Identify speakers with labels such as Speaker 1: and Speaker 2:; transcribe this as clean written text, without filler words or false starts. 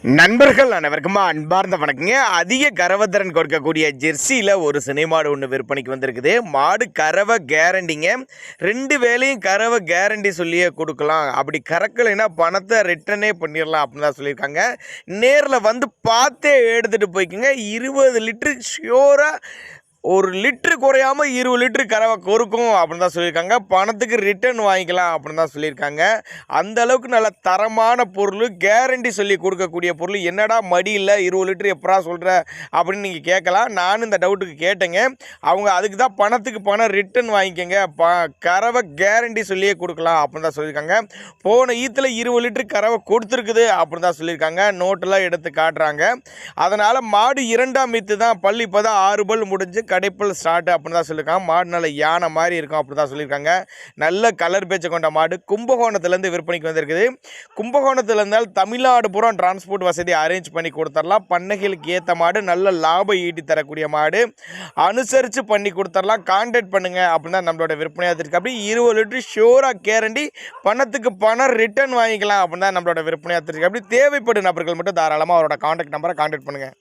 Speaker 1: நண்பர்கள் அனைவருக்கும் அன்பார்ந்த வணக்கங்க. அதிக கறவைத்திறன் கொடுக்கக்கூடிய ஜெர்சியில் ஒரு சினை மாடு ஒன்று விற்பனைக்கு வந்திருக்குது. மாடு கறவை கேரண்டிங்க. 2 வேளையும் கறவை கேரண்டி சொல்லியே கொடுக்கலாம். அப்படி கறக்கலைன்னா பணத்தை ரிட்டர்னே பண்ணிடலாம் அப்படின்னு தான் சொல்லியிருக்காங்க. நேரில் வந்து பார்த்தே எடுத்துகிட்டு போய்க்குங்க. 20 லிட்டரு ஷியோராக 1 லிட்ரு குறையாமல் 20 லிட்ரு கறவை கொறுக்கும் அப்படின்னு தான் சொல்லியிருக்காங்க. பணத்துக்கு ரிட்டர்ன் வாங்கிக்கலாம் அப்படின்னு தான் சொல்லியிருக்காங்க. அந்த அளவுக்கு நல்ல தரமான பொருள், கேரண்டி சொல்லி கொடுக்கக்கூடிய பொருள். என்னடா மடி இல்லை 20 லிட்ரு எப்படா சொல்கிற அப்படின்னு நீங்கள் கேட்கலாம். நானும் இந்த டவுட்டுக்கு கேட்டேங்க. அவங்க அதுக்கு தான் பணத்துக்கு பணம் ரிட்டர்ன் வாங்கிக்கோங்க, கறவை கேரண்டி சொல்லியே கொடுக்கலாம் அப்படின்னு தான் சொல்லியிருக்காங்க. போன ஈத்தில் 20 லிட்ரு கறவை கொடுத்துருக்குது அப்படின்னு தான் சொல்லியிருக்காங்க. நோட்டெல்லாம் எடுத்து காட்டுறாங்க. அதனால் மாடு 2ஆம் ஈத்து தான், பல் இப்போ தான் 6 பல் முடிஞ்சு கடைப்பல் ஸ்டார்ட் அப்படின்னு தான் சொல்லியிருக்காங்க. மாடு நல்ல யானை மாதிரி இருக்கும் அப்படி தான் சொல்லியிருக்காங்க. நல்ல கலர் பேச்சை கொண்ட மாடு கும்பகோணத்துலேருந்து விற்பனைக்கு வந்திருக்குது. கும்பகோணத்தில் இருந்தால் தமிழ்நாடு பூரா டிரான்ஸ்போர்ட் வசதி அரேஞ்ச் பண்ணி கொடுத்துடலாம். பண்ணைகளுக்கு ஏற்ற மாடு, நல்ல லாபம் ஈட்டி தரக்கூடிய மாடு, அனுசரித்து பண்ணி கொடுத்துடலாம். கான்டாக்ட் பண்ணுங்கள் அப்படின்னு தான் நம்மளோட விற்பனையாக இருக்குது. அப்படி 20 லிட்டரு ஷோராக கேரண்டி, பணத்துக்கு பணம் ரிட்டர்ன் வாங்கிக்கலாம் அப்படின்னு தான் நம்மளோட விற்பனையாக இருக்குது. அப்படி தேவைப்படும் நபர்கள் மட்டும் தாராளமாக அவரோட கான்டாக்ட் நம்பரை கான்டாக்ட் பண்ணுங்கள்.